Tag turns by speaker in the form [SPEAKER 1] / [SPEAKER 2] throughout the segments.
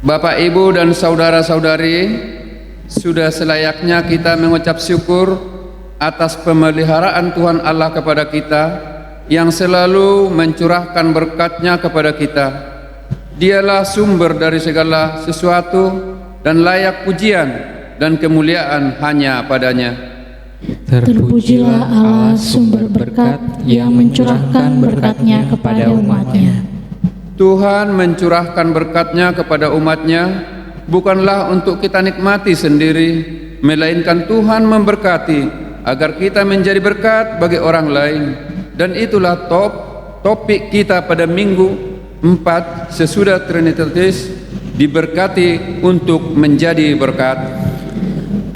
[SPEAKER 1] Bapak, Ibu, dan saudara-saudari, sudah selayaknya kita mengucap syukur atas pemeliharaan Tuhan Allah kepada kita yang selalu mencurahkan berkat-Nya kepada kita. Dialah sumber dari segala sesuatu dan layak pujian dan kemuliaan hanya padanya.
[SPEAKER 2] Terpujilah Allah sumber berkat yang mencurahkan berkat-Nya kepada umat-Nya.
[SPEAKER 1] Tuhan mencurahkan berkat-Nya kepada umat-Nya bukanlah untuk kita nikmati sendiri, melainkan Tuhan memberkati agar kita menjadi berkat bagi orang lain. Dan itulah topik kita pada minggu 4 sesudah Trinitatis, diberkati untuk menjadi berkat.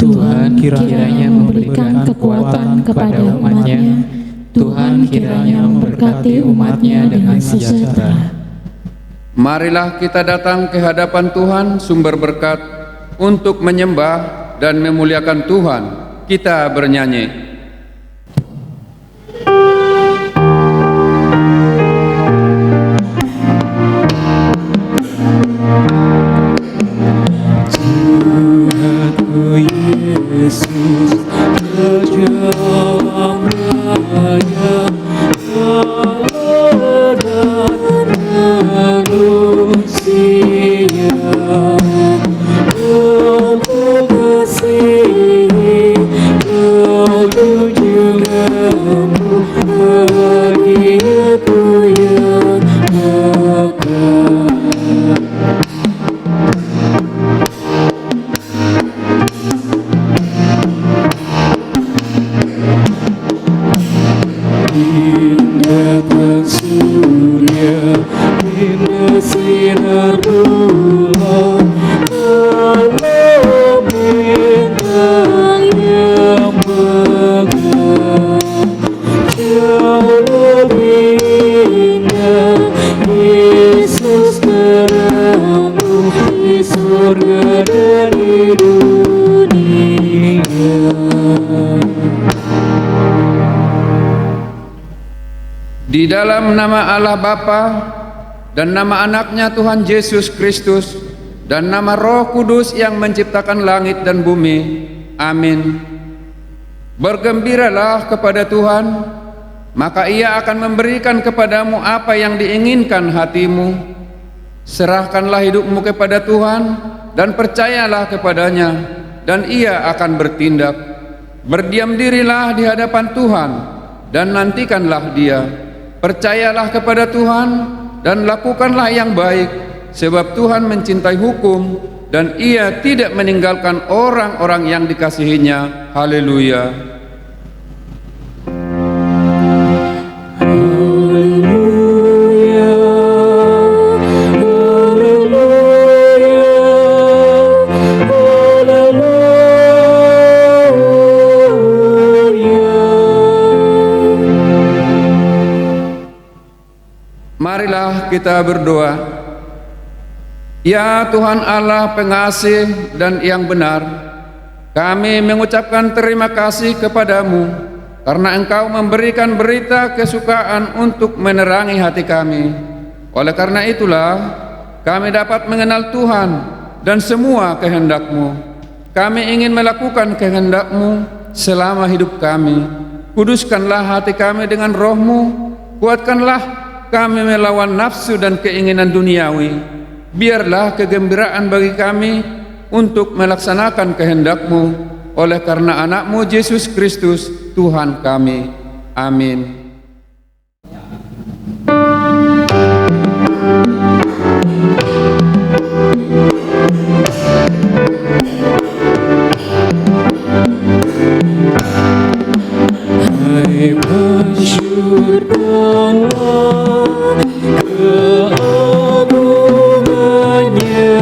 [SPEAKER 2] Tuhan kiranya memberikan kekuatan kepada umat-Nya. Tuhan kiranya memberkati umat-Nya dengan sejahtera.
[SPEAKER 1] Marilah kita datang ke hadapan Tuhan sumber berkat untuk menyembah dan memuliakan Tuhan. Kita bernyanyi.
[SPEAKER 3] Tuhanku Yesus, terjalam raya manusia, Kau mengasihi, Kau junjunganmu bagi aku yang akan. Datang surya, indah sinar bulan, malam bintang yang megah, jauh lebih indah Yesus terangmu di surga dan di dunia.
[SPEAKER 1] Di dalam nama Allah Bapa dan nama anaknya Tuhan Yesus Kristus dan nama Roh Kudus yang menciptakan langit dan bumi. Amin. Bergembiralah kepada Tuhan, maka Ia akan memberikan kepadamu apa yang diinginkan hatimu. Serahkanlah hidupmu kepada Tuhan dan percayalah kepadanya, dan Ia akan bertindak. Berdiam dirilah di hadapan Tuhan dan nantikanlah Dia. Percayalah kepada Tuhan dan lakukanlah yang baik, sebab Tuhan mencintai hukum dan Ia tidak meninggalkan orang-orang yang dikasihinya. Haleluya. Marilah kita berdoa. Ya Tuhan Allah pengasih dan yang benar, kami mengucapkan terima kasih kepadamu karena Engkau memberikan berita kesukaan untuk menerangi hati kami. Oleh karena itulah kami dapat mengenal Tuhan dan semua kehendak-Mu. Kami ingin melakukan kehendak-Mu selama hidup kami. Kuduskanlah hati kami dengan Roh-Mu, kuatkanlah kami melawan nafsu dan keinginan duniawi. Biarlah kegembiraan bagi kami untuk melaksanakan kehendak-Mu oleh karena anak-Mu Yesus Kristus Tuhan kami. Amin.
[SPEAKER 3] Hai masyurkanlah keagungannya,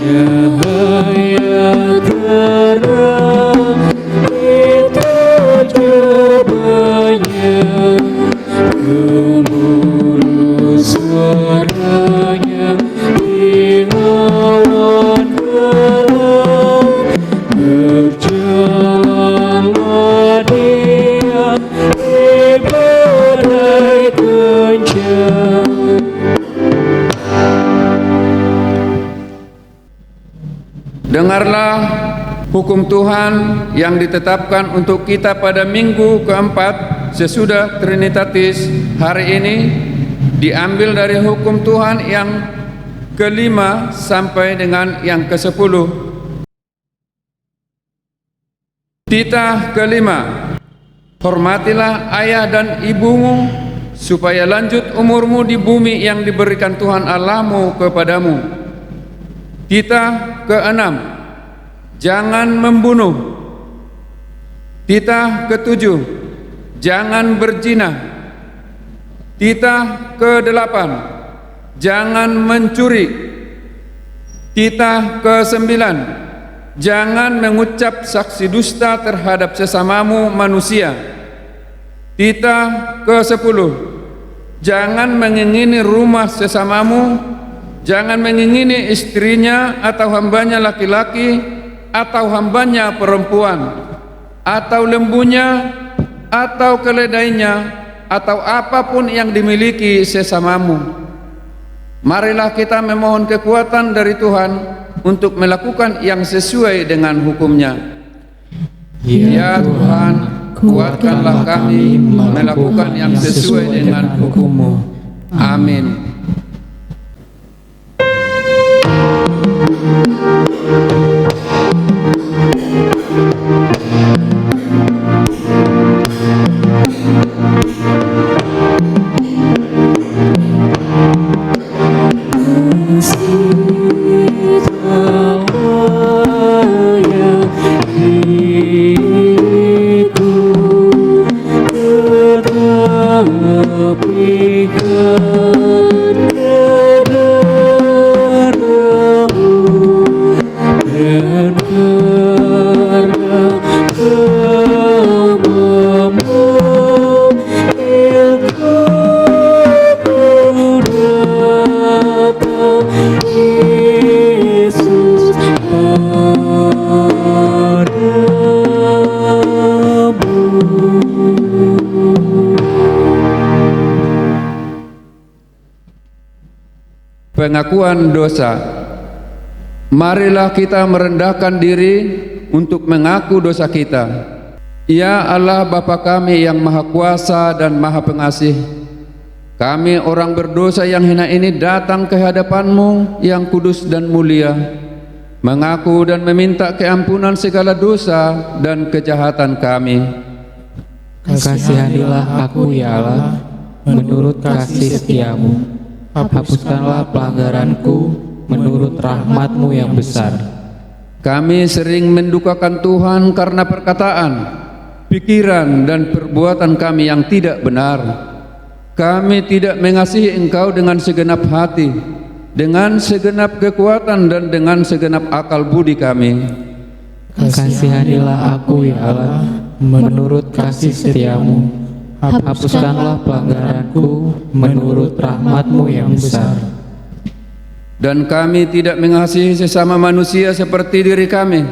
[SPEAKER 3] cahaya terang di tajamnya,
[SPEAKER 1] Dengarlah hukum Tuhan yang ditetapkan untuk kita pada minggu keempat sesudah Trinitatis hari ini, diambil dari hukum Tuhan yang kelima sampai dengan yang ke-10. Titah kelima, hormatilah ayah dan ibumu, supaya lanjut umurmu di bumi yang diberikan Tuhan Allahmu kepadamu. Titah keenam, jangan membunuh. Titah ketujuh, jangan berzina. Titah kedelapan, jangan mencuri. Titah kesembilan, jangan mengucap saksi dusta terhadap sesamamu manusia. Titah ke-10, jangan mengingini rumah sesamamu, jangan mengingini istrinya atau hambanya laki-laki atau hambanya perempuan, atau lembunya atau keledainya, atau apapun yang dimiliki sesamamu. Marilah kita memohon kekuatan dari Tuhan untuk melakukan yang sesuai dengan hukum-Nya. Ya Tuhan, kuatkanlah kami melakukan yang sesuai dengan hukum-Mu. Amin. Pengakuan dosa. Marilah kita merendahkan diri untuk mengaku dosa kita. Ya Allah Bapa kami yang Maha Kuasa dan Maha Pengasih, kami orang berdosa yang hina ini datang ke hadapan-Mu yang kudus dan mulia, mengaku dan meminta keampunan segala dosa dan kejahatan kami.
[SPEAKER 2] Kasihanilah aku ya Allah, menurut kasih setia-Mu. Hapuskanlah pelanggaranku menurut rahmat-Mu yang besar.
[SPEAKER 1] Kami sering mendukakan Tuhan karena perkataan, pikiran dan perbuatan kami yang tidak benar. Kami tidak mengasihi Engkau dengan segenap hati, dengan segenap kekuatan dan dengan segenap akal budi kami.
[SPEAKER 2] Kasihanilah aku ya Allah, menurut kasih setia-Mu. Hapuskanlah pelanggaranku menurut rahmat-Mu yang besar.
[SPEAKER 1] Dan kami tidak mengasihi sesama manusia seperti diri kami.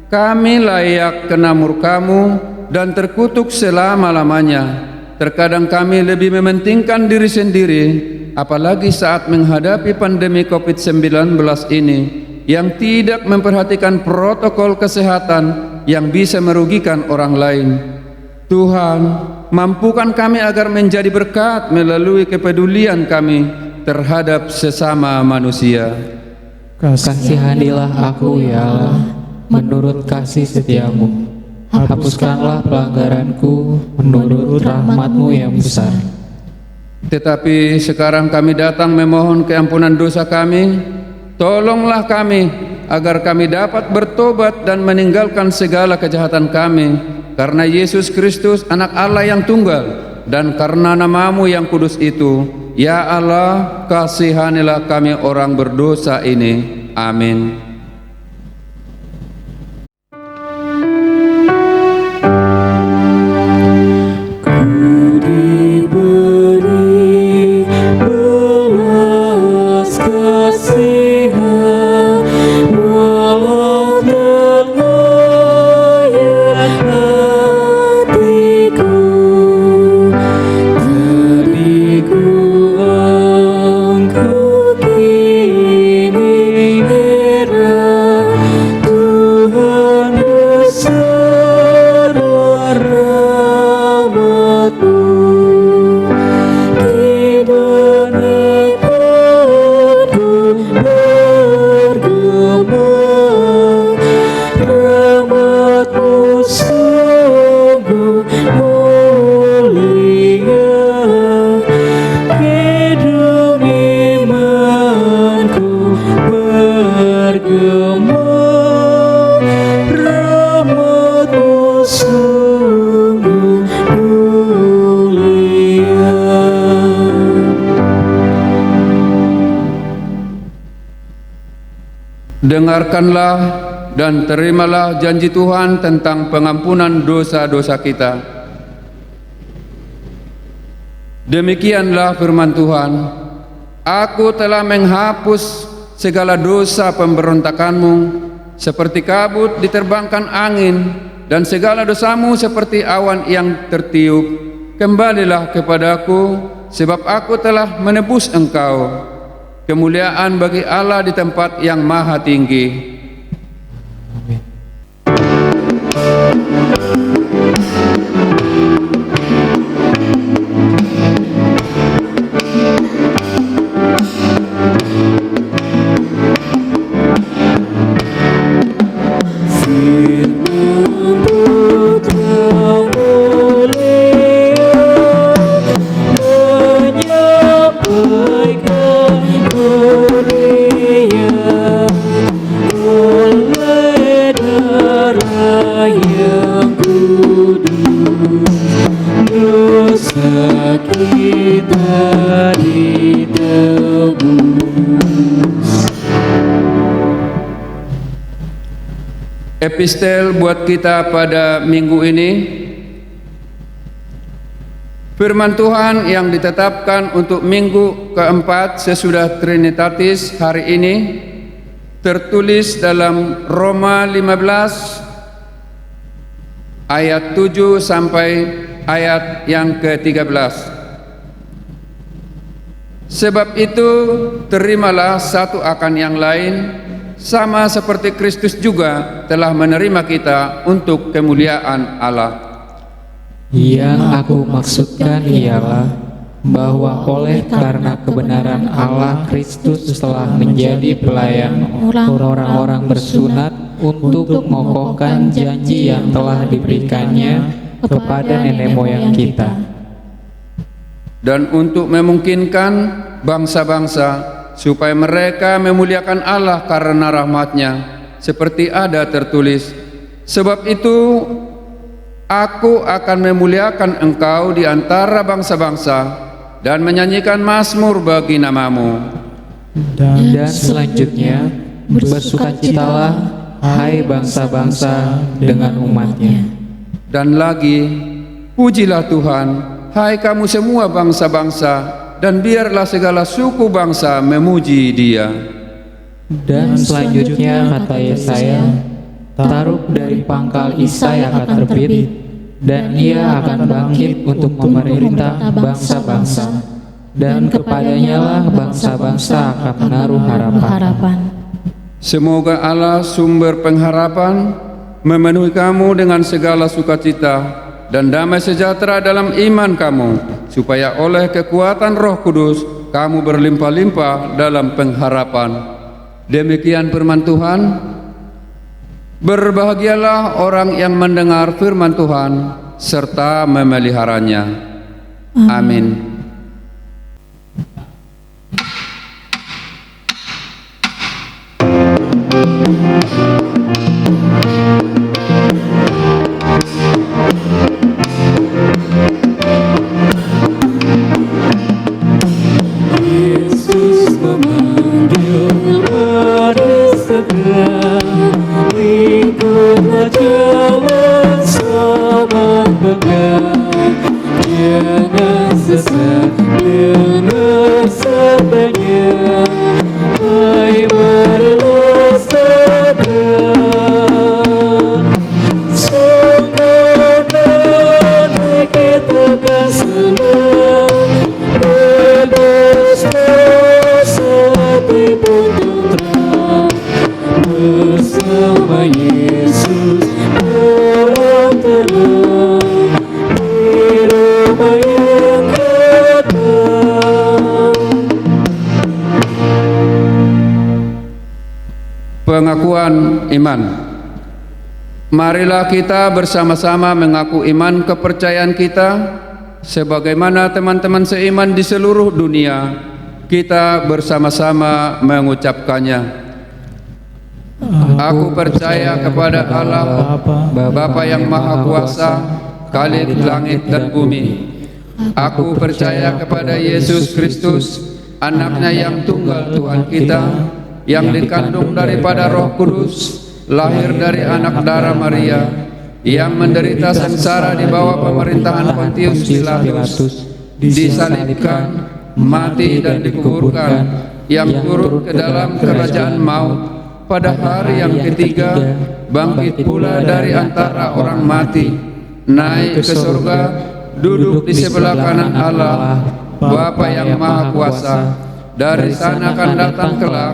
[SPEAKER 1] Kami layak kena murka-Mu dan terkutuk selama-lamanya. Terkadang kami lebih mementingkan diri sendiri, apalagi saat menghadapi pandemi COVID-19 ini yang tidak memperhatikan protokol kesehatan yang bisa merugikan orang lain. Tuhan, mampukan kami agar menjadi berkat melalui kepedulian kami terhadap sesama manusia.
[SPEAKER 2] Kasihanilah aku ya Allah, menurut kasih setia-Mu. Hapuskanlah pelanggaranku menurut rahmat-Mu yang besar.
[SPEAKER 1] Tetapi sekarang kami datang memohon keampunan dosa kami. Tolonglah kami agar kami dapat bertobat dan meninggalkan segala kejahatan kami, karena Yesus Kristus anak Allah yang tunggal, dan karena nama-Mu yang kudus itu. Ya Allah, kasihanilah kami orang berdosa ini. Amin.
[SPEAKER 3] Ku kini rahmat-Mu sungguh mulia. Hidung imanku bergema, rahmat-Mu sungguh mulia.
[SPEAKER 1] Dengarkanlah dan terimalah janji Tuhan tentang pengampunan dosa-dosa kita. Demikianlah firman Tuhan, Aku telah menghapus segala dosa pemberontakanmu, seperti kabut diterbangkan angin, dan segala dosamu seperti awan yang tertiup. Kembalilah kepadaku, sebab aku telah menebus engkau. Kemuliaan bagi Allah di tempat yang maha tinggi.
[SPEAKER 3] Kita ditebus.
[SPEAKER 1] Epistel buat kita pada minggu ini, firman Tuhan yang ditetapkan untuk minggu keempat sesudah Trinitatis hari ini tertulis dalam Roma 15 ayat 7 sampai ayat yang ke-13. Sebab itu terimalah satu akan yang lain, sama seperti Kristus juga telah menerima kita untuk kemuliaan Allah.
[SPEAKER 2] Yang aku maksudkan ialah bahwa oleh karena kebenaran Allah, Kristus telah menjadi pelayan orang-orang bersunat untuk mengokohkan janji yang telah diberikannya kepada nenek moyang kita,
[SPEAKER 1] dan untuk memungkinkan bangsa-bangsa supaya mereka memuliakan Allah karena rahmat-Nya, seperti ada tertulis, sebab itu aku akan memuliakan engkau di antara bangsa-bangsa dan menyanyikan mazmur bagi namamu.
[SPEAKER 2] dan selanjutnya bersukacitalah hai bangsa-bangsa dengan umat-Nya.
[SPEAKER 1] Dan lagi, pujilah Tuhan, hai kamu semua bangsa-bangsa, dan biarlah segala suku bangsa memuji Dia.
[SPEAKER 2] Dan selanjutnya kata Yesaya, taruk dari pangkal Isai akan terbit, dan ia akan bangkit untuk memerintah bangsa-bangsa, dan kepadanya lah bangsa-bangsa akan menaruh harapan.
[SPEAKER 1] Semoga Allah sumber pengharapan memenuhi kamu dengan segala sukacita dan damai sejahtera dalam iman kamu, supaya oleh kekuatan Roh Kudus kamu berlimpah-limpah dalam pengharapan. Demikian firman Tuhan. Berbahagialah orang yang mendengar firman Tuhan serta memeliharanya. Amin.
[SPEAKER 3] Yesus memanggil pada segera, ikutlah jalan selamat pegang, jangan sesat, dengar sabdanya, hai marilah segera. Sungguh damai kita akan senang, bebas dosa pun tenteram, bersama Yesus dalam tenang, di rumah yang kekal.
[SPEAKER 1] Pengakuan iman. Marilah kita bersama-sama mengaku iman kepercayaan kita sebagaimana teman-teman seiman di seluruh dunia. Kita bersama-sama mengucapkannya. Aku percaya kepada Allah, Bapa yang Maha Kuasa, Khalik langit dan bumi. Aku percaya kepada Yesus Kristus, Anaknya yang tunggal Tuhan kita, yang dikandung daripada Roh Kudus, lahir dari anak darah Maria, yang menderita sengsara di bawah pemerintahan Pontius Pilatus, disalibkan, mati dan dikuburkan, yang turun ke dalam kerajaan maut, pada hari yang ketiga bangkit pula dari antara orang mati, naik ke surga, duduk di sebelah kanan Allah, Bapa yang Maha Kuasa. Dari sana akan datang kelak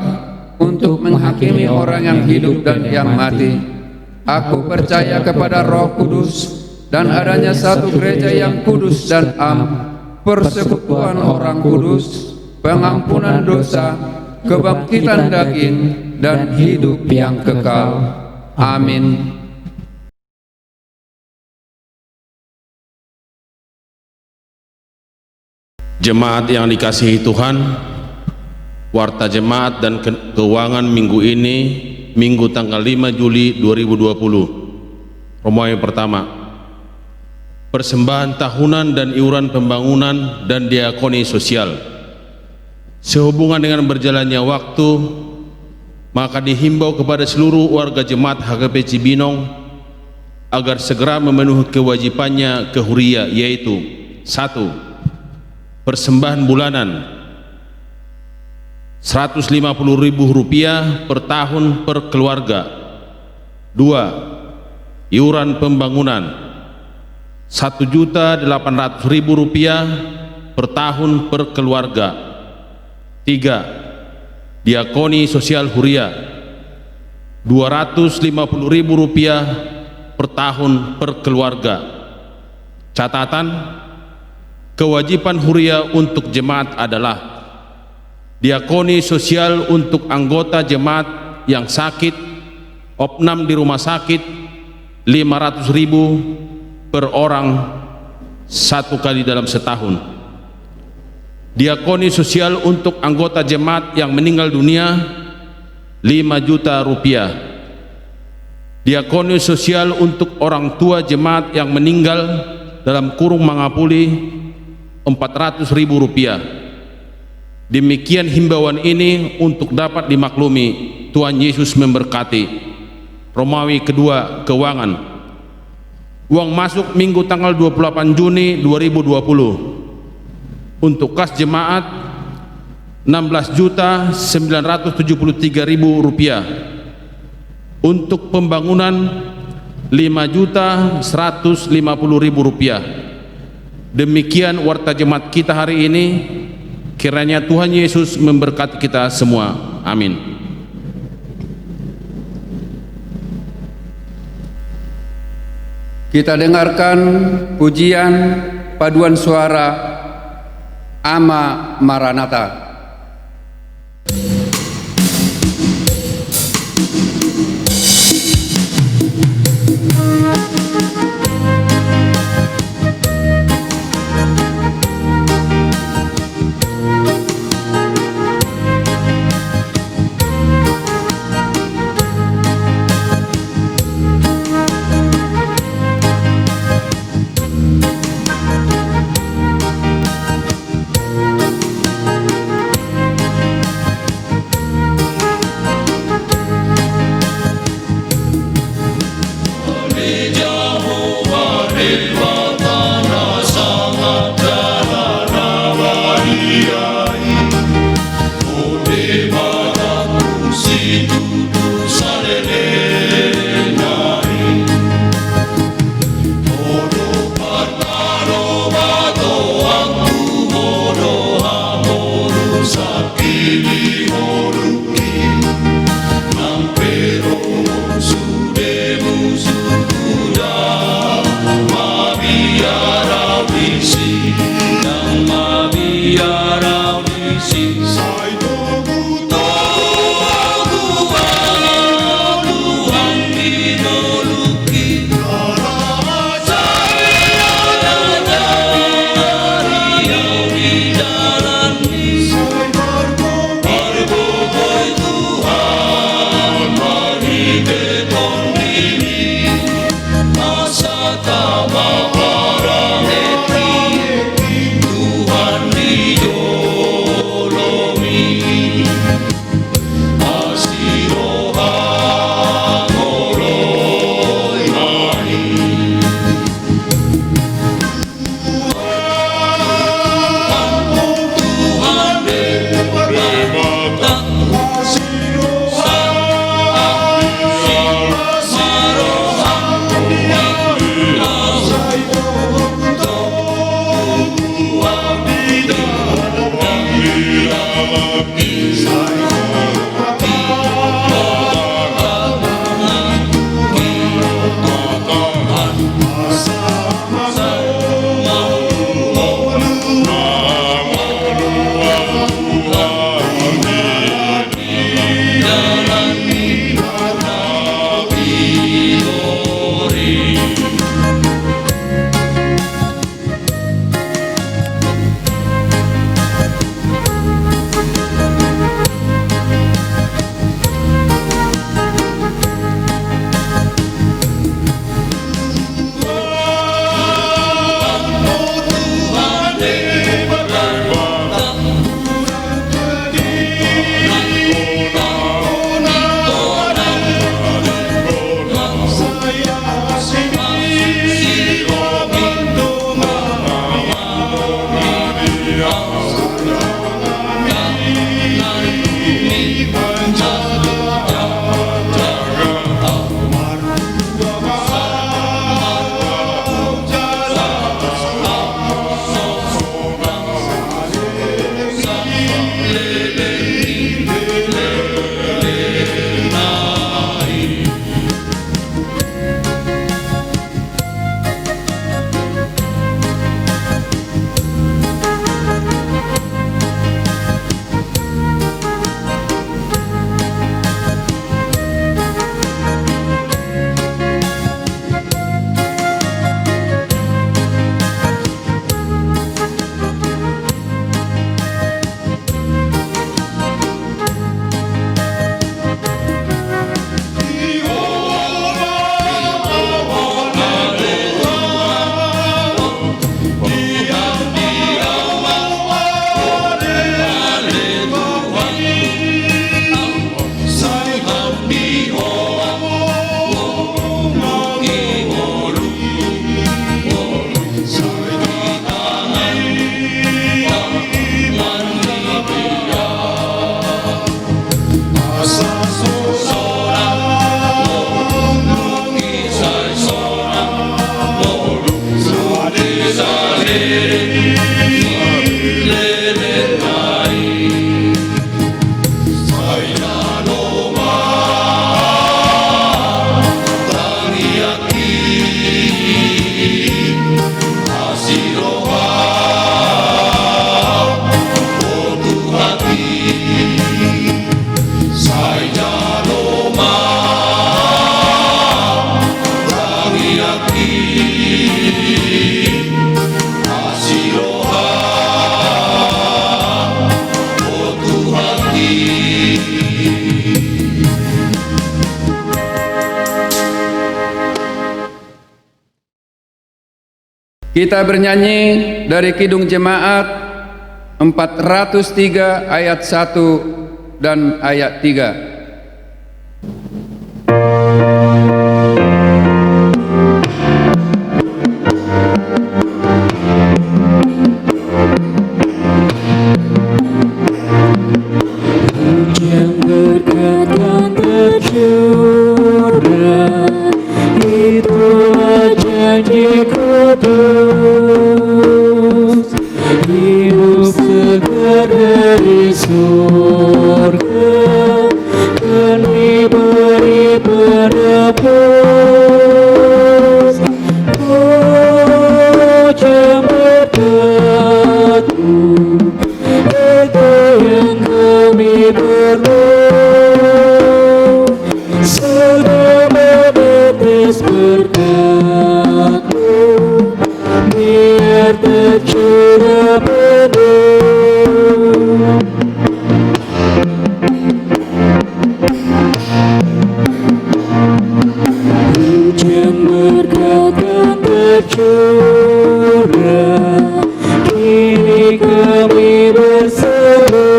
[SPEAKER 1] untuk menghakimi orang yang hidup dan yang mati. Aku percaya kepada Roh Kudus dan adanya satu gereja yang kudus dan am, persekutuan orang kudus, pengampunan dosa, kebangkitan daging, dan hidup yang kekal. Amin.
[SPEAKER 4] Jemaat yang dikasihi Tuhan, warta jemaat dan keuangan minggu ini, Minggu tanggal 5 Juli 2020. Romawi pertama. Persembahan tahunan dan iuran pembangunan dan diakoni sosial. Sehubungan dengan berjalannya waktu, maka dihimbau kepada seluruh warga jemaat HKP Cibinong agar segera memenuhi kewajibannya ke Huria, yaitu 1. Persembahan bulanan Rp150.000 per tahun per keluarga. 2. Iuran pembangunan Rp1.800.000 per tahun per keluarga. 3. Diakoni sosial Huria Rp250.000 per tahun per keluarga. Catatan, kewajiban Huria untuk jemaat adalah diakoni sosial untuk anggota jemaat yang sakit, opnam di rumah sakit, Rp500.000 per orang 1 kali dalam setahun. Diakoni sosial untuk anggota jemaat yang meninggal dunia Rp5 juta. Diakoni sosial untuk orang tua jemaat yang meninggal dalam kurung mangapuli Rp400.000. Demikian himbauan ini untuk dapat dimaklumi. Tuhan Yesus memberkati. Romawi kedua, keuangan. Uang masuk Minggu tanggal 28 Juni 2020 untuk kas jemaat Rp16.973.000, untuk pembangunan Rp5.150.000. Demikian warta jemaat kita hari ini. Kiranya Tuhan Yesus memberkati kita semua. Amin.
[SPEAKER 1] Kita dengarkan pujian paduan suara Ama Maranatha. Kita bernyanyi dari Kidung Jemaat 403 ayat 1 dan ayat 3.
[SPEAKER 3] Hujan berkat dan tercurah, itulah janji kudus. Hidup segar dari surga dan diberi penebus. Hujan berkatmu, itu yang kami perlu. Sudah menetes berkatmu, biar tercurah penuh. Hujan berkat dan tercurah, kini kami berseru.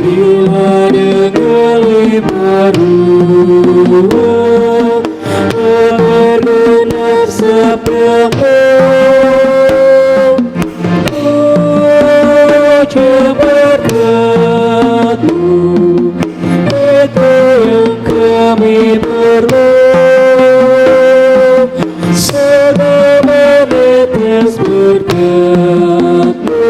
[SPEAKER 3] Bila dengar lipat ruah, terdengar sabdamu. Hujan berkatmu, itu yang kami perlu. Segala menetes berkatmu,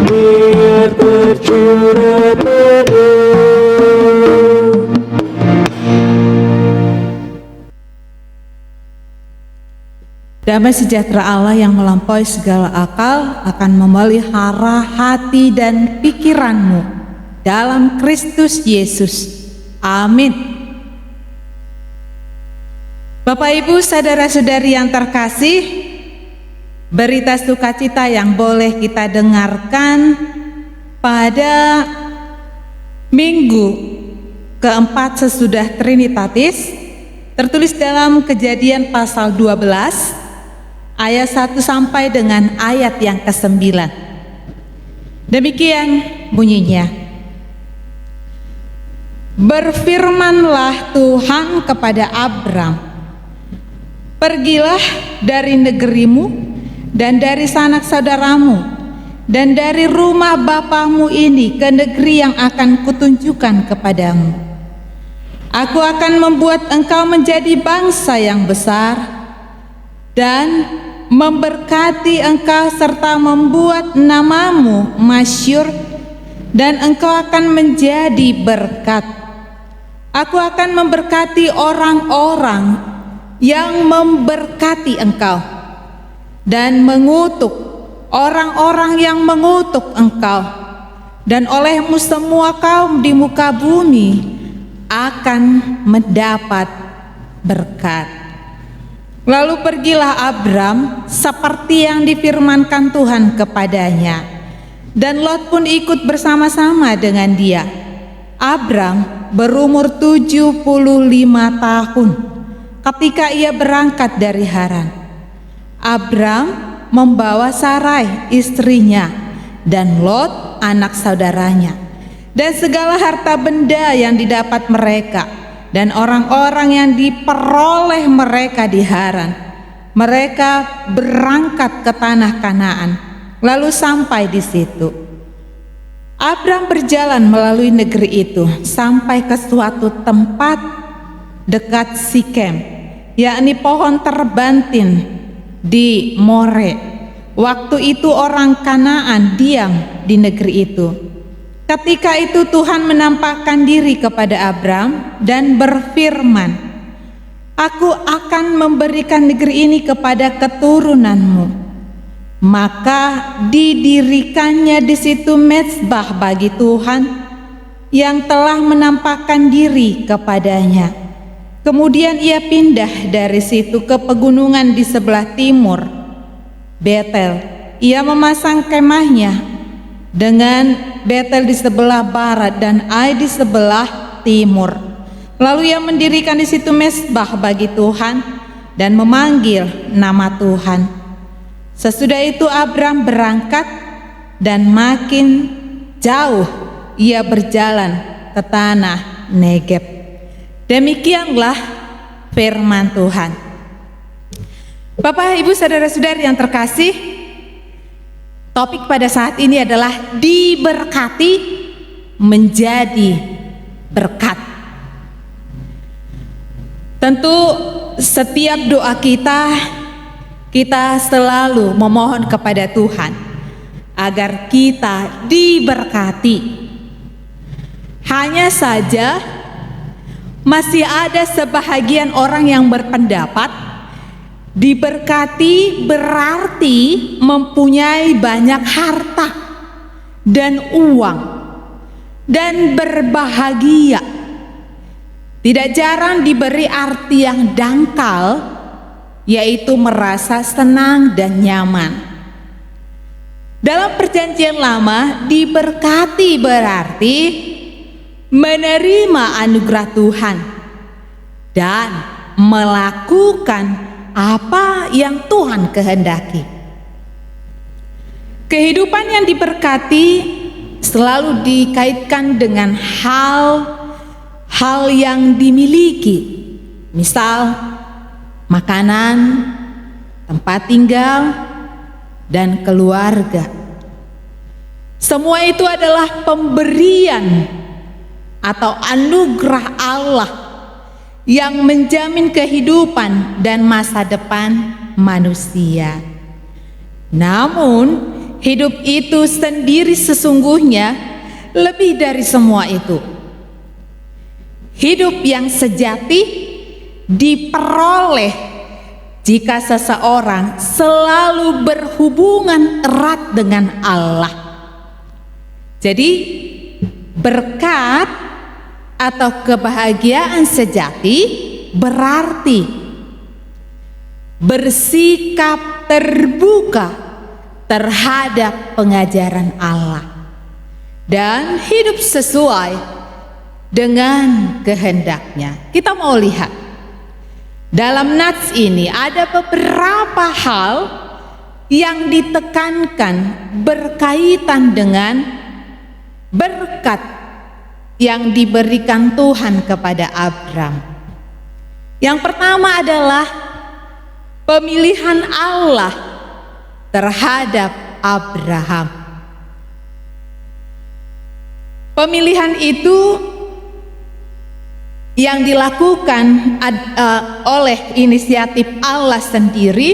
[SPEAKER 3] biar tercurah penuh.
[SPEAKER 5] Damai sejahtera Allah yang melampaui segala akal akan memelihara hati dan pikiranmu dalam Kristus Yesus. Amin. Bapak Ibu, saudara-saudari yang terkasih, berita sukacita yang boleh kita dengarkan pada minggu keempat sesudah Trinitatis tertulis dalam Kejadian pasal 12 ayat 1 sampai dengan ayat yang ke-9. Demikian bunyinya. Berfirmanlah Tuhan kepada Abram, pergilah dari negerimu dan dari sanak saudaramu dan dari rumah bapamu ini ke negeri yang akan kutunjukkan kepadamu. Aku akan membuat engkau menjadi bangsa yang besar dan memberkati engkau serta membuat namamu masyhur, dan engkau akan menjadi berkat. Aku akan memberkati orang-orang yang memberkati engkau dan mengutuk orang-orang yang mengutuk engkau, dan olehmu semua kaum di muka bumi akan mendapat berkat. Lalu pergilah Abram seperti yang difirmankan Tuhan kepadanya, dan Lot pun ikut bersama-sama dengan dia. Abram berumur 75 tahun ketika ia berangkat dari Haran. Abram membawa Sarai istrinya dan Lot anak saudaranya, dan segala harta benda yang didapat mereka dan orang-orang yang diperoleh mereka di Haran. Mereka berangkat ke tanah Kanaan, lalu sampai di situ. Abram berjalan melalui negeri itu sampai ke suatu tempat dekat Sikem, yakni pohon terbantin di More. Waktu itu orang Kanaan diam di negeri itu. Ketika itu Tuhan menampakkan diri kepada Abram dan berfirman, Aku akan memberikan negeri ini kepada keturunanmu. Maka didirikannya di situ mezbah bagi Tuhan yang telah menampakkan diri kepadanya. Kemudian ia pindah dari situ ke pegunungan di sebelah timur Betel. Ia memasang kemahnya dengan Betel di sebelah barat dan Ai di sebelah timur. Lalu ia mendirikan di situ mezbah bagi Tuhan dan memanggil nama Tuhan. Sesudah itu Abram berangkat dan makin jauh ia berjalan ke tanah Negeb. Demikianlah firman Tuhan. Bapak, Ibu, saudara-saudari yang terkasih, topik pada saat ini adalah diberkati menjadi berkat. Tentu setiap doa kita selalu memohon kepada Tuhan agar kita diberkati. Hanya saja masih ada sebahagian orang yang berpendapat diberkati berarti mempunyai banyak harta dan uang dan berbahagia. Tidak jarang diberi arti yang dangkal, yaitu merasa senang dan nyaman. Dalam Perjanjian Lama, diberkati berarti menerima anugerah Tuhan dan melakukan apa yang Tuhan kehendaki. Kehidupan yang diberkati selalu dikaitkan dengan hal yang dimiliki, misal makanan, tempat tinggal, dan keluarga. Semua itu adalah pemberian atau anugerah Allah yang menjamin kehidupan dan masa depan manusia. Namun, hidup itu sendiri sesungguhnya lebih dari semua itu. Hidup yang sejati diperoleh jika seseorang selalu berhubungan erat dengan Allah. Jadi, berkat atau kebahagiaan sejati berarti bersikap terbuka terhadap pengajaran Allah dan hidup sesuai dengan kehendaknya. Kita mau lihat dalam nats ini ada beberapa hal yang ditekankan berkaitan dengan berkat yang diberikan Tuhan kepada Abram. Yang pertama adalah pemilihan Allah terhadap Abraham. Pemilihan itu yang dilakukan oleh inisiatif Allah sendiri,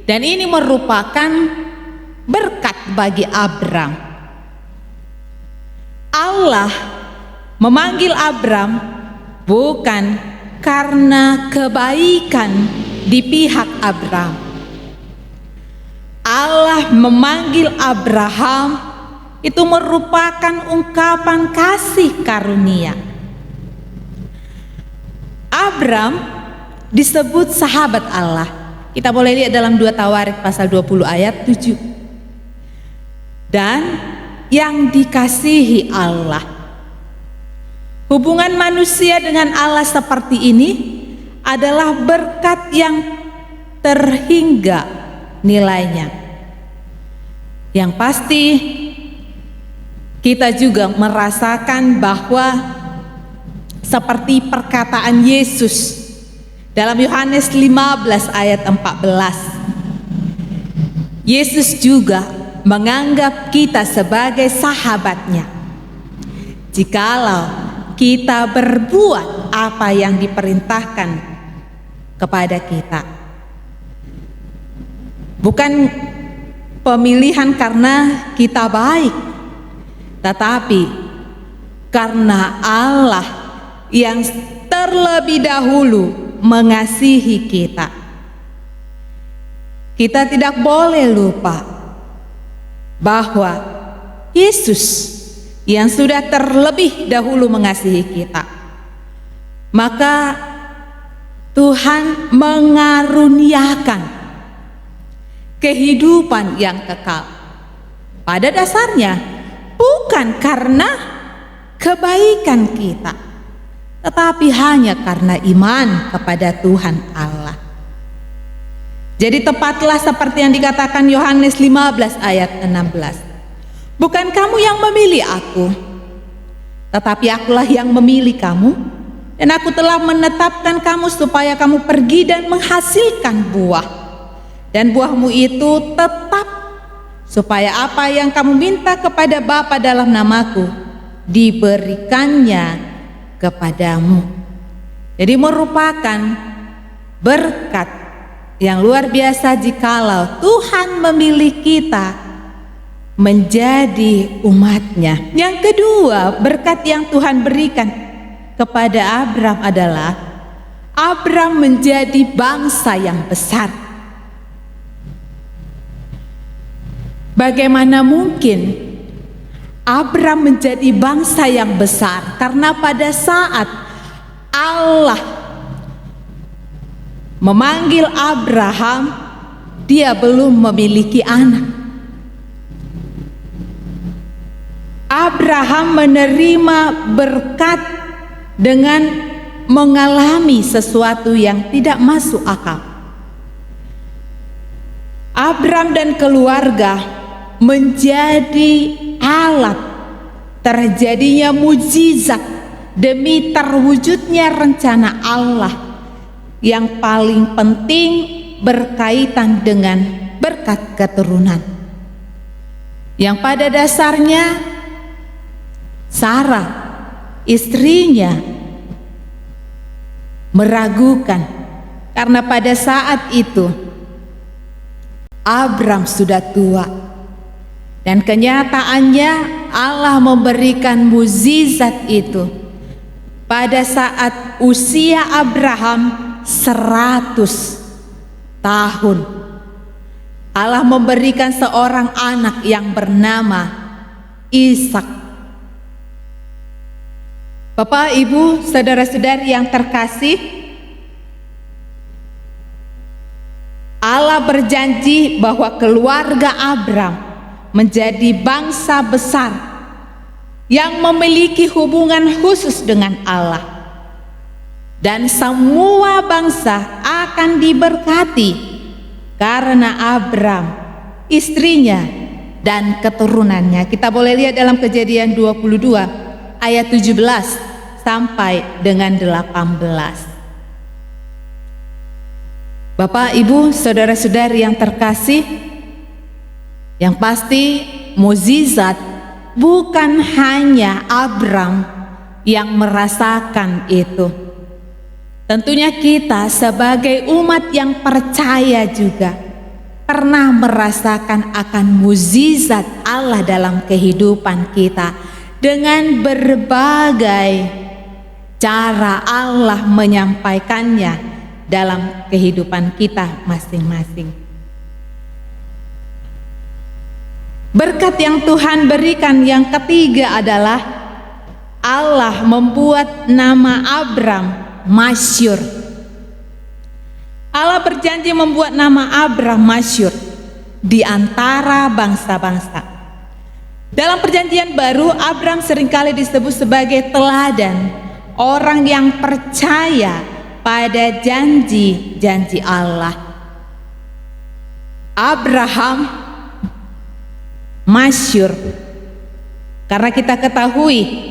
[SPEAKER 5] dan ini merupakan berkat bagi Abram. Allah memanggil Abram bukan karena kebaikan di pihak Abram. Allah memanggil Abraham itu merupakan ungkapan kasih karunia. Abram disebut sahabat Allah. Kita boleh lihat dalam 2 Tawarik pasal 20 ayat 7. Dan yang dikasihi Allah. Hubungan manusia dengan Allah seperti ini adalah berkat yang terhingga nilainya. Yang pasti kita juga merasakan bahwa seperti perkataan Yesus dalam Yohanes 15 ayat 14. Yesus juga menganggap kita sebagai sahabatnya jikalau kita berbuat apa yang diperintahkan kepada kita. Bukan pemilihan karena kita baik, tetapi karena Allah yang terlebih dahulu mengasihi kita. Kita tidak boleh lupa bahwa Yesus yang sudah terlebih dahulu mengasihi kita, maka Tuhan mengaruniakan kehidupan yang kekal. Pada dasarnya bukan karena kebaikan kita, tetapi hanya karena iman kepada Tuhan Allah. Jadi tepatlah seperti yang dikatakan Yohanes 15 ayat 16. Bukan kamu yang memilih aku, tetapi akulah yang memilih kamu, dan aku telah menetapkan kamu supaya kamu pergi dan menghasilkan buah, dan buahmu itu tetap, supaya apa yang kamu minta kepada Bapa dalam namaku diberikannya kepadamu. Jadi merupakan berkat yang luar biasa jikalau Tuhan memilih kita menjadi umatnya. Yang kedua, berkat yang Tuhan berikan kepada Abram adalah Abram menjadi bangsa yang besar. Bagaimana mungkin Abram menjadi bangsa yang besar? Karena pada saat Allah memanggil Abraham, dia belum memiliki anak. Abraham menerima berkat dengan mengalami sesuatu yang tidak masuk akal. Abram dan keluarga menjadi alat terjadinya mujizat demi terwujudnya rencana Allah yang paling penting berkaitan dengan berkat keturunan, yang pada dasarnya Sarah, istrinya, meragukan karena pada saat itu Abram sudah tua, dan kenyataannya Allah memberikan mukjizat itu pada saat usia Abraham 100 tahun. Allah memberikan seorang anak yang bernama Ishak. Bapak, Ibu, saudara-saudari yang terkasih, Allah berjanji bahwa keluarga Abram menjadi bangsa besar yang memiliki hubungan khusus dengan Allah, dan semua bangsa akan diberkati karena Abram, istrinya, dan keturunannya. Kita boleh lihat dalam Kejadian 22 ayat 17 sampai dengan 18. Bapak, Ibu, saudara-saudari yang terkasih, yang pasti mukjizat bukan hanya Abram yang merasakan itu. Tentunya kita sebagai umat yang percaya juga pernah merasakan akan mukjizat Allah dalam kehidupan kita. Dengan berbagai cara Allah menyampaikannya dalam kehidupan kita masing-masing. Berkat yang Tuhan berikan yang ketiga adalah Allah membuat nama Abram masyhur. Allah berjanji membuat nama Abram masyhur di antara bangsa-bangsa. Dalam perjanjian baru, Abram seringkali disebut sebagai teladan orang yang percaya pada janji-janji Allah. Abraham masyhur karena kita ketahui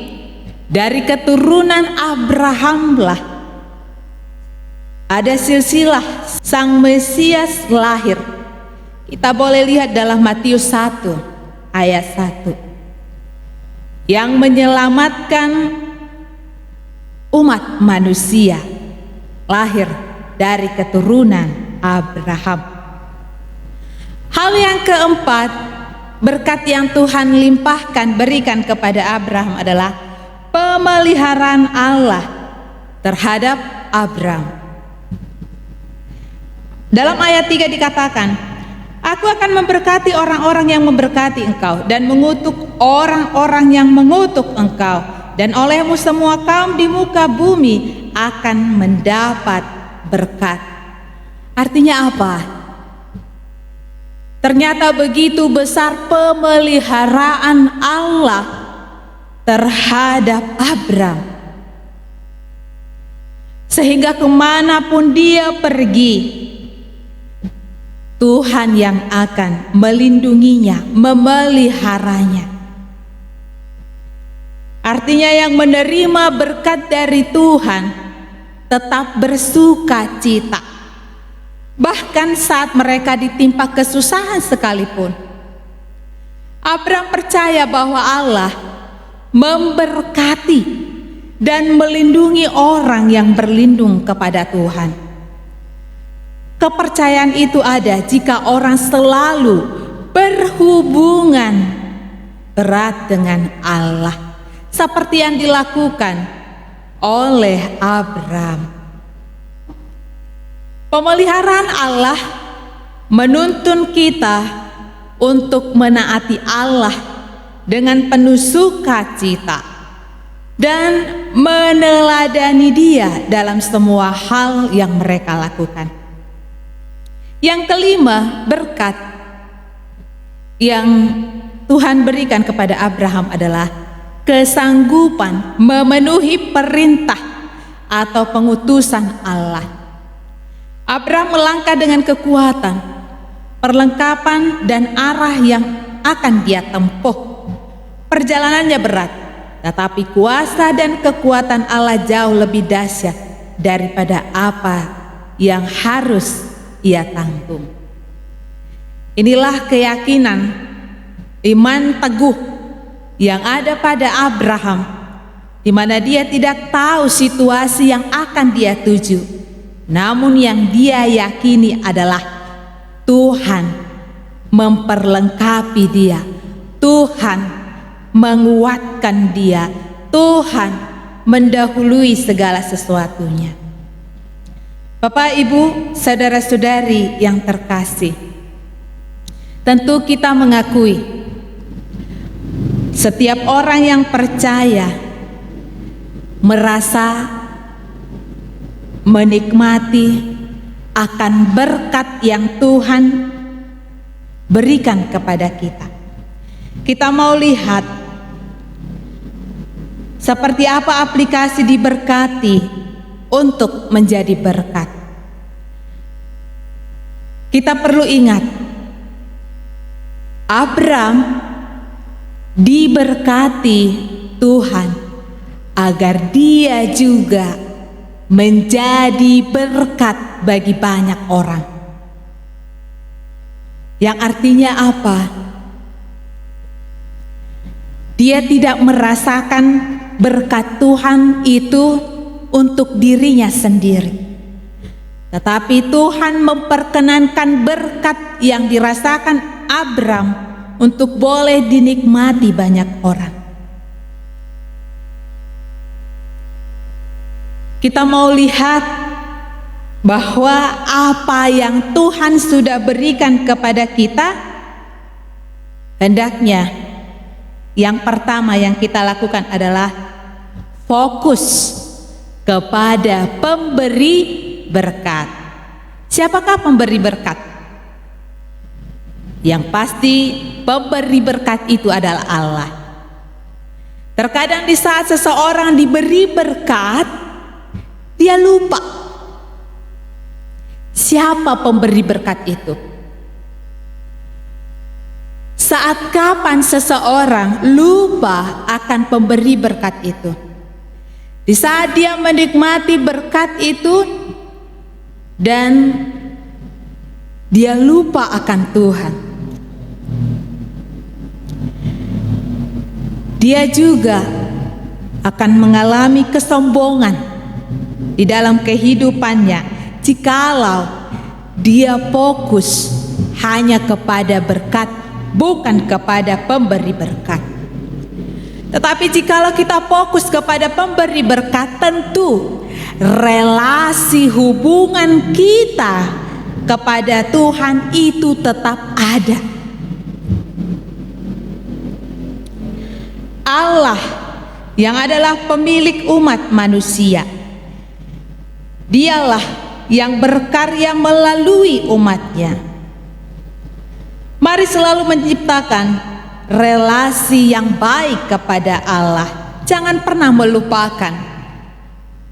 [SPEAKER 5] dari keturunan Abrahamlah ada silsilah Sang Mesias lahir. Kita boleh lihat dalam Matius 1 ayat 1, yang menyelamatkan umat manusia lahir dari keturunan Abraham. Hal yang keempat, berkat yang Tuhan limpahkan berikan kepada Abraham adalah pemeliharaan Allah terhadap Abram. Dalam ayat 3 dikatakan, Aku akan memberkati orang-orang yang memberkati engkau, dan mengutuk orang-orang yang mengutuk engkau, dan olehmu semua kaum di muka bumi akan mendapat berkat. Artinya apa? Ternyata begitu besar pemeliharaan Allah terhadap Abram, sehingga kemanapun dia pergi, Tuhan yang akan melindunginya, memeliharanya. Artinya yang menerima berkat dari Tuhan tetap bersuka cita, bahkan saat mereka ditimpa kesusahan sekalipun. Abram percaya bahwa Allah memberkati dan melindungi orang yang berlindung kepada Tuhan. Kepercayaan itu ada jika orang selalu berhubungan erat dengan Allah, seperti yang dilakukan oleh Abram. Pemeliharaan Allah menuntun kita untuk menaati Allah dengan penuh sukacita dan meneladani Dia dalam semua hal yang mereka lakukan. Yang kelima, berkat yang Tuhan berikan kepada Abraham adalah kesanggupan memenuhi perintah atau pengutusan Allah. Abraham melangkah dengan kekuatan, perlengkapan dan arah yang akan dia tempuh. Perjalanannya berat, tetapi kuasa dan kekuatan Allah jauh lebih dahsyat daripada apa yang harus ia tanggung. Inilah keyakinan iman teguh yang ada pada Abraham, di mana dia tidak tahu situasi yang akan dia tuju, namun yang dia yakini adalah Tuhan memperlengkapi dia, Tuhan menguatkan dia, Tuhan mendahului segala sesuatunya. Bapak, Ibu, saudara-saudari yang terkasih, tentu kita mengakui setiap orang yang percaya merasa menikmati akan berkat yang Tuhan berikan kepada kita. Kita mau lihat seperti apa aplikasi diberkati untuk menjadi berkat. Kita perlu ingat, Abram diberkati Tuhan agar dia juga menjadi berkat bagi banyak orang. Yang artinya apa? Dia tidak merasakan berkat Tuhan itu untuk dirinya sendiri, tetapi Tuhan memperkenankan berkat yang dirasakan Abram untuk boleh dinikmati banyak orang. Kita mau lihat bahwa apa yang Tuhan sudah berikan kepada kita, hendaknya yang pertama yang kita lakukan adalah fokus kepada pemberi berkat. Siapakah pemberi berkat? Yang pasti pemberi berkat itu adalah Allah. Terkadang di saat seseorang diberi berkat, dia lupa siapa pemberi berkat itu. Saat kapan seseorang lupa akan pemberi berkat itu? Di saat dia menikmati berkat itu dan dia lupa akan Tuhan. Dia juga akan mengalami kesombongan di dalam kehidupannya jikalau dia fokus hanya kepada berkat, bukan kepada pemberi berkat. Tetapi jikalau kita fokus kepada pemberi berkat, tentu relasi hubungan kita kepada Tuhan itu tetap ada. Allah yang adalah pemilik umat manusia, Dialah yang berkarya melalui umatnya. Mari selalu menciptakan relasi yang baik kepada Allah. Jangan pernah melupakan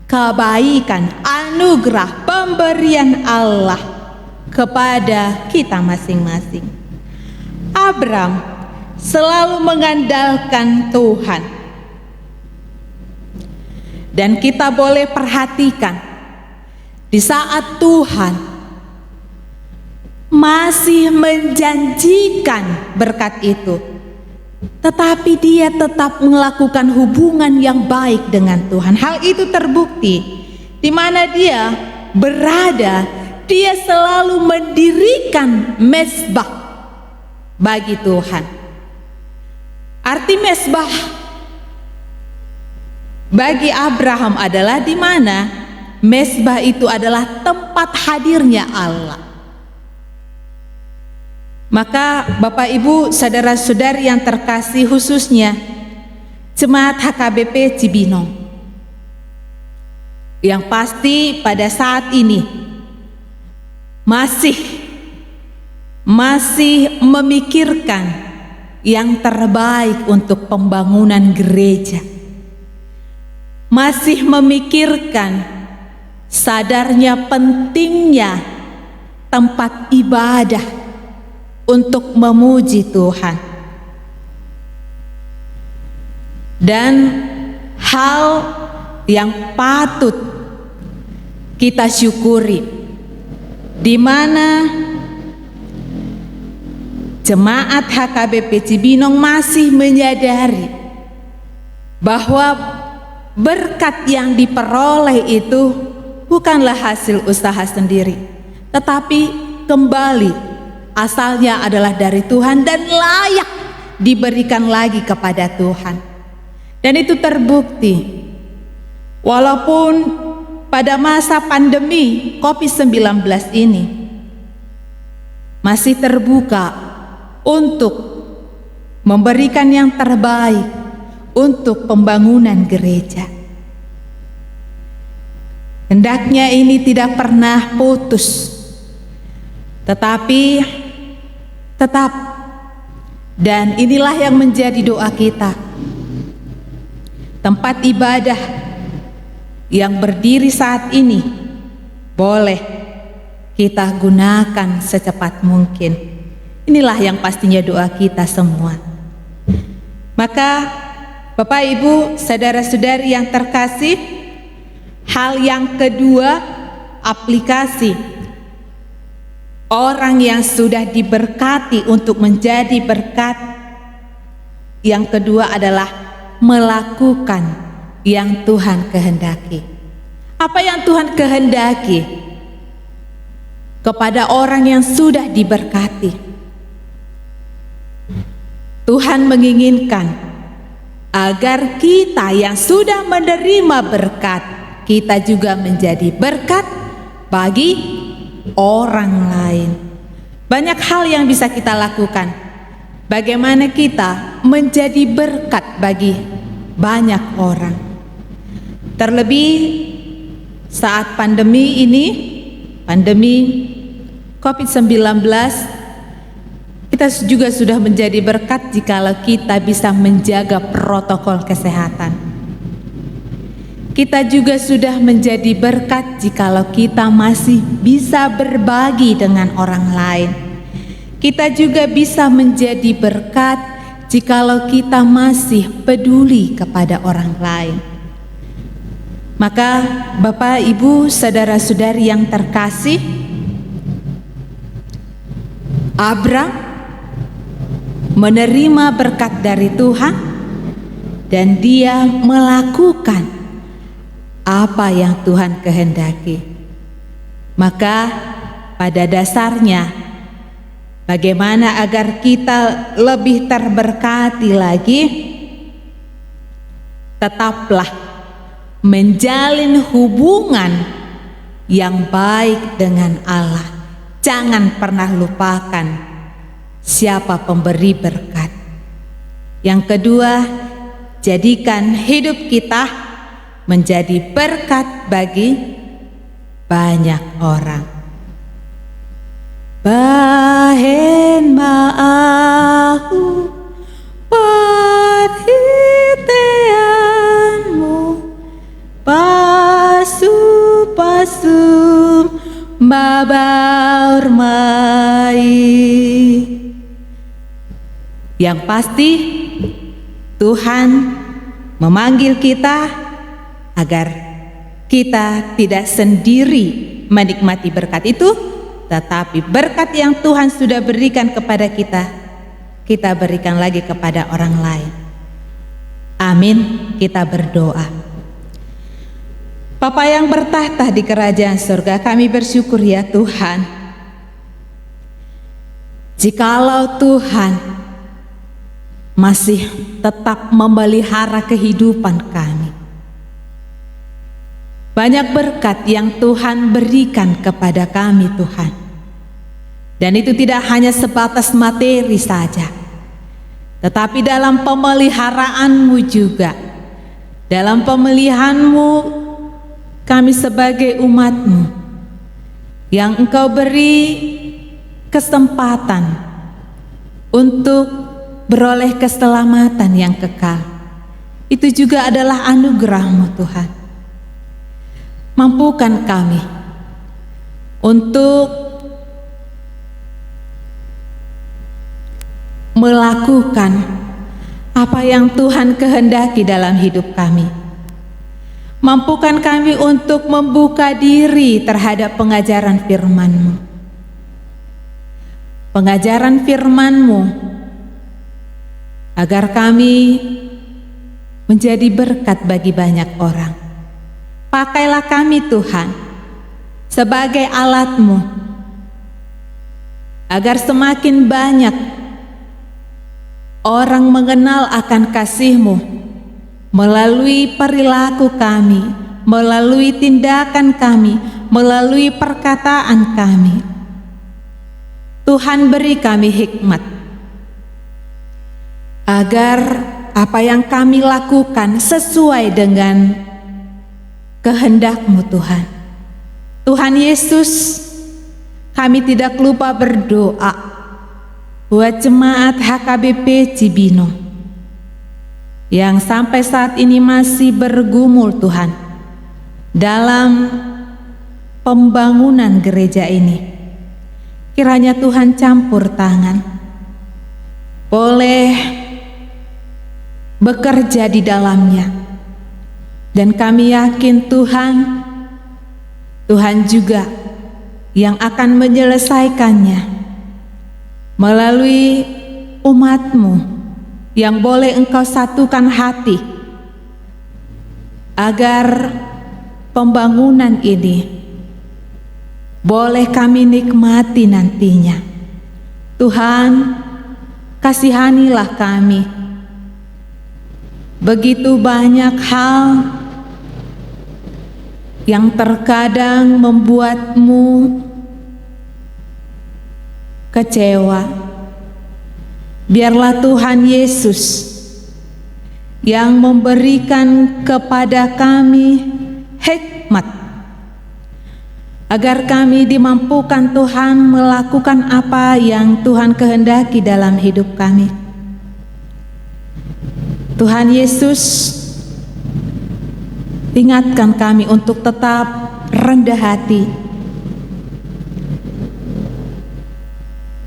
[SPEAKER 5] kebaikan, anugerah, pemberian Allah kepada kita masing-masing. Abram selalu mengandalkan Tuhan. Dan kita boleh perhatikan di saat Tuhan masih menjanjikan berkat itu, tetapi dia tetap melakukan hubungan yang baik dengan Tuhan. Hal itu terbukti di mana dia berada, dia selalu mendirikan mezbah bagi Tuhan. Arti mezbah bagi Abraham adalah di mana mezbah itu adalah tempat hadirnya Allah. Maka Bapak Ibu saudara-saudari yang terkasih, khususnya Jemaat HKBP Cibinong, yang pasti pada saat ini masih memikirkan yang terbaik untuk pembangunan gereja, masih memikirkan sadarnya pentingnya tempat ibadah untuk memuji Tuhan. Dan hal yang patut kita syukuri, di mana Jemaat HKBP Cibinong masih menyadari bahwa berkat yang diperoleh itu bukanlah hasil usaha sendiri, tetapi kembali asalnya adalah dari Tuhan dan layak diberikan lagi kepada Tuhan. Dan itu terbukti walaupun pada masa pandemi COVID-19 ini masih terbuka untuk memberikan yang terbaik untuk pembangunan gereja. Hendaknya ini tidak pernah putus, tetapi tetap, dan inilah yang menjadi doa kita, tempat ibadah yang berdiri saat ini boleh kita gunakan secepat mungkin. Inilah yang pastinya doa kita semua. Maka Bapak Ibu saudara-saudari yang terkasih, hal yang kedua, aplikasi orang yang sudah diberkati untuk menjadi berkat. Yang kedua adalah melakukan yang Tuhan kehendaki. Apa yang Tuhan kehendaki kepada orang yang sudah diberkati? Tuhan menginginkan agar kita yang sudah menerima berkat, kita juga menjadi berkat bagi orang lain. Banyak hal yang bisa kita lakukan. Bagaimana kita menjadi berkat bagi banyak orang. Terlebih saat pandemi ini, pandemi COVID-19, kita juga sudah menjadi berkat jikalau kita bisa menjaga protokol kesehatan. Kita juga sudah menjadi berkat jikalau kita masih bisa berbagi dengan orang lain. Kita juga bisa menjadi berkat jikalau kita masih peduli kepada orang lain. Maka Bapak, Ibu, saudara-saudari yang terkasih, Abram menerima berkat dari Tuhan dan dia melakukan apa yang Tuhan kehendaki. Maka pada dasarnya, bagaimana agar kita lebih terberkati lagi? Tetaplah menjalin hubungan yang baik dengan Allah. Jangan pernah lupakan siapa pemberi berkat. Yang kedua, jadikan hidup kita menjadi berkat bagi banyak orang. Bahen maahu perhiteanmu, pasu-pasum babaur mai. Yang pasti Tuhan memanggil kita agar kita tidak sendiri menikmati berkat itu, tetapi berkat yang Tuhan sudah berikan kepada kita, kita berikan lagi kepada orang lain. Amin. Kita berdoa. Bapa yang bertahta di kerajaan surga, kami bersyukur ya Tuhan, jikalau Tuhan masih tetap memelihara kehidupan kami. Banyak berkat yang Tuhan berikan kepada kami Tuhan. Dan itu tidak hanya sebatas materi saja, tetapi dalam pemeliharaan-Mu juga. Dalam pemeliharaan-Mu kami sebagai umat-Mu yang Engkau beri kesempatan untuk beroleh keselamatan yang kekal. Itu juga adalah anugerah-Mu Tuhan. Mampukan kami untuk melakukan apa yang Tuhan kehendaki dalam hidup kami. Mampukan kami untuk membuka diri terhadap pengajaran firman-Mu. Pengajaran firman-Mu agar kami menjadi berkat bagi banyak orang. Pakailah kami Tuhan sebagai alat-Mu, agar semakin banyak orang mengenal akan kasih-Mu melalui perilaku kami, melalui tindakan kami, melalui perkataan kami. Tuhan beri kami hikmat agar apa yang kami lakukan sesuai dengan kehendak-Mu Tuhan. Tuhan Yesus, kami tidak lupa berdoa buat jemaat HKBP Cibino yang sampai saat ini masih bergumul Tuhan dalam pembangunan gereja ini. Kiranya Tuhan campur tangan, boleh bekerja di dalamnya, dan kami yakin Tuhan juga yang akan menyelesaikannya melalui umat-Mu yang boleh Engkau satukan hati agar pembangunan ini boleh kami nikmati nantinya. Tuhan, kasihanilah kami. Begitu banyak hal yang terkadang membuat-Mu kecewa. Biarlah Tuhan Yesus yang memberikan kepada kami hikmat, agar kami dimampukan Tuhan melakukan apa yang Tuhan kehendaki dalam hidup kami. Tuhan Yesus, ingatkan kami untuk tetap rendah hati,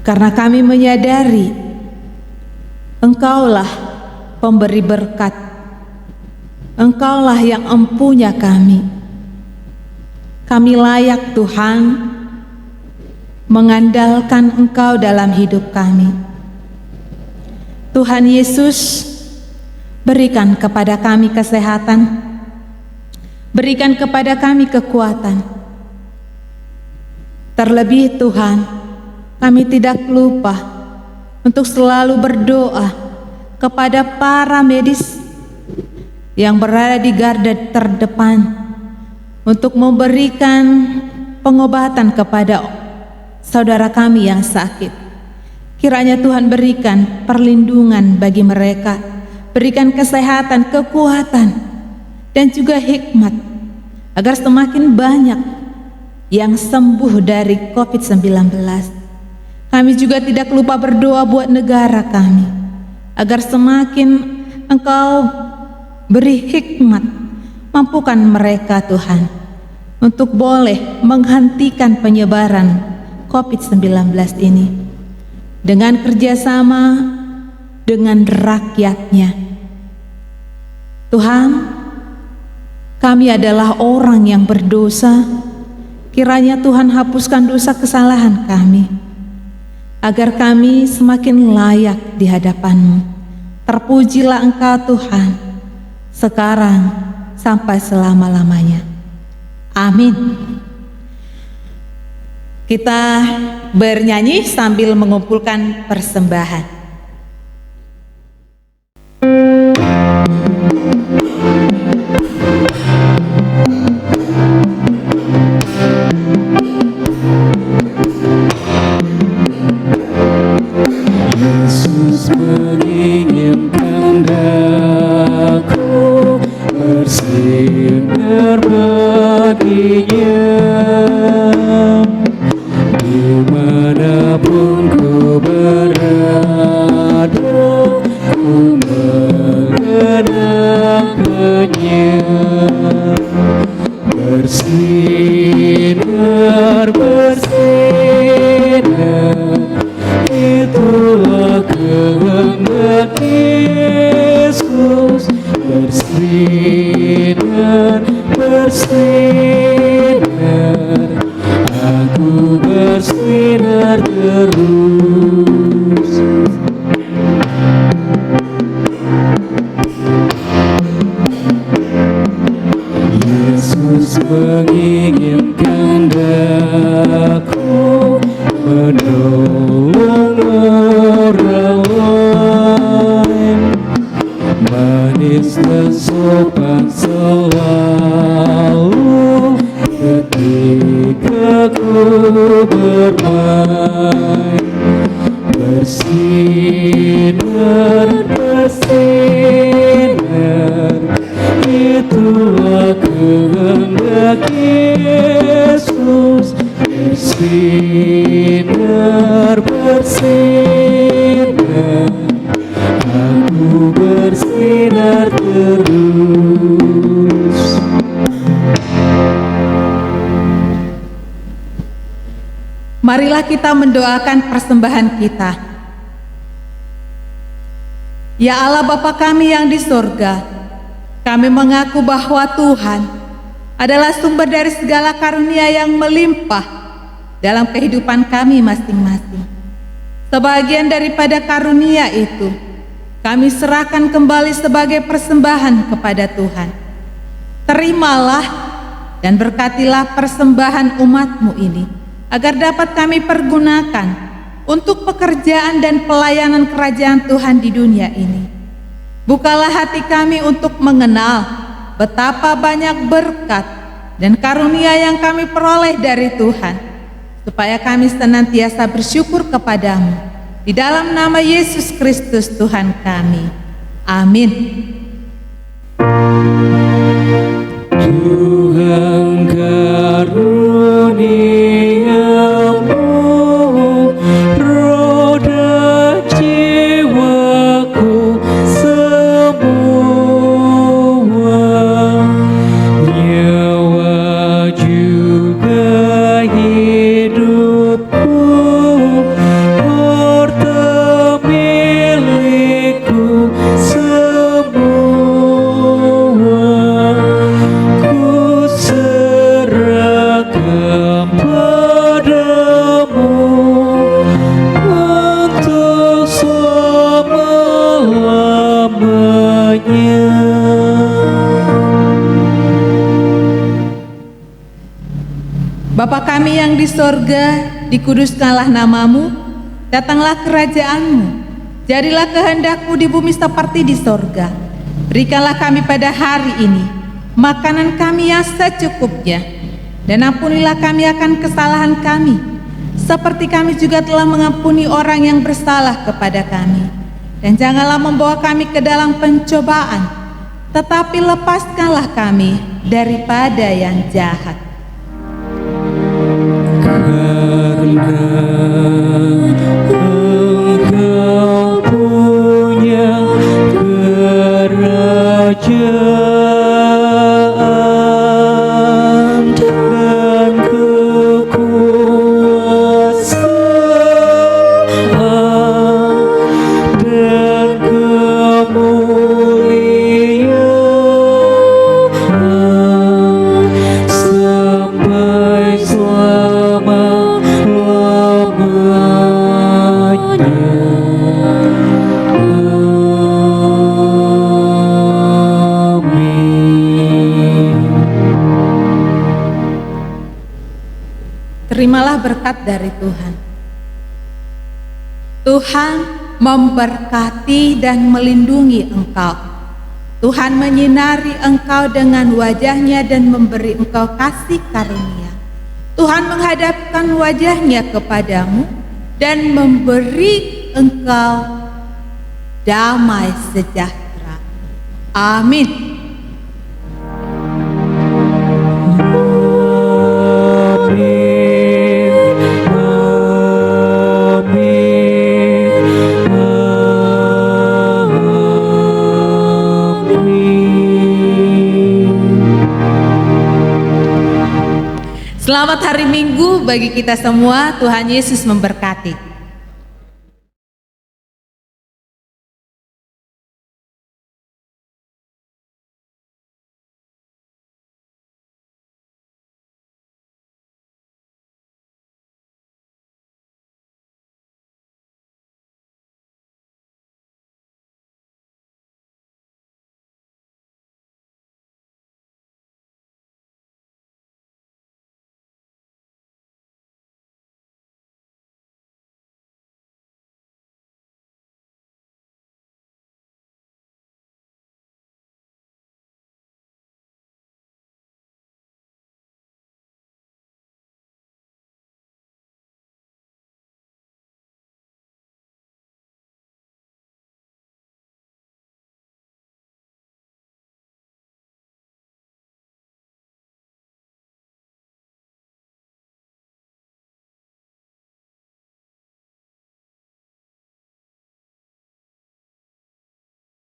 [SPEAKER 5] karena kami menyadari Engkaulah pemberi berkat, Engkaulah yang empunya kami. Kami layak Tuhan mengandalkan Engkau dalam hidup kami. Tuhan Yesus, berikan kepada kami kesehatan, berikan kepada kami kekuatan. Terlebih Tuhan, kami tidak lupa untuk selalu berdoa kepada para medis yang berada di garda terdepan untuk memberikan pengobatan kepada saudara kami yang sakit. Kiranya Tuhan berikan perlindungan bagi mereka, berikan kesehatan, kekuatan, dan juga hikmat, agar semakin banyak yang sembuh dari COVID-19. Kami juga tidak lupa berdoa buat negara kami, agar semakin Engkau beri hikmat, mampukan mereka Tuhan, untuk boleh menghentikan penyebaran COVID-19 ini dengan kerjasama dengan rakyatnya. Tuhan, kami adalah orang yang berdosa. Kiranya Tuhan hapuskan dosa kesalahan kami, agar kami semakin layak di hadapan-Mu. Terpujilah Engkau Tuhan, sekarang sampai selama-lamanya. Amin. Kita bernyanyi sambil mengumpulkan persembahan.
[SPEAKER 3] Yesus menginginkan aku bersinar baginya, dimanapun ku berada, ku mengenangkannya. Bersinar, bersinar, itulah kehendak Yesus. Bersinar, bersinar, aku bersinar terus. Yesus menginginkan aku menolong orang lain, manis dan sopan selalu ketika ku bermain. Bersinar, bersinar, itulah kehendak Yesus. Bersinar, bersinar, aku bersinar terus.
[SPEAKER 5] Marilah kita mendoakan persembahan kita. Ya Allah Bapa kami yang di sorga, kami mengaku bahwa Tuhan adalah sumber dari segala karunia yang melimpah dalam kehidupan kami masing-masing. Sebagian daripada karunia itu kami serahkan kembali sebagai persembahan kepada Tuhan. Terimalah dan berkatilah persembahan umat-Mu ini, agar dapat kami pergunakan untuk pekerjaan dan pelayanan kerajaan Tuhan di dunia ini. Bukalah hati kami untuk mengenal betapa banyak berkat dan karunia yang kami peroleh dari Tuhan, supaya kami senantiasa bersyukur kepadamu. Di dalam nama Yesus Kristus Tuhan kami. Amin.
[SPEAKER 3] Tuhan karuniamu, roda jiwaku semua, nyawa juga hidupku, harta milikku semua.
[SPEAKER 5] Bapa kami yang di sorga, dikuduskanlah namamu, datanglah kerajaanmu, jadilah kehendak-Mu di bumi seperti di sorga. Berikanlah kami pada hari ini makanan kami yang secukupnya, dan ampunilah kami akan kesalahan kami, seperti kami juga telah mengampuni orang yang bersalah kepada kami. Dan janganlah membawa kami ke dalam pencobaan, tetapi lepaskanlah kami daripada yang jahat.
[SPEAKER 3] karena Engkau punya kerajaan dan kekuasaan dan kemuliaan sampai selama-lamanya. Amin.
[SPEAKER 5] Terimalah berkat dari Tuhan. Tuhan memberkati dan melindungi engkau. Tuhan menyinari engkau dengan wajah-Nya dan memberi engkau kasih karunia. Tuhan menghadapkan wajah-Nya kepadamu dan memberi engkau damai sejahtera. Amin. Selamat hari Minggu bagi kita semua. Tuhan Yesus memberkati.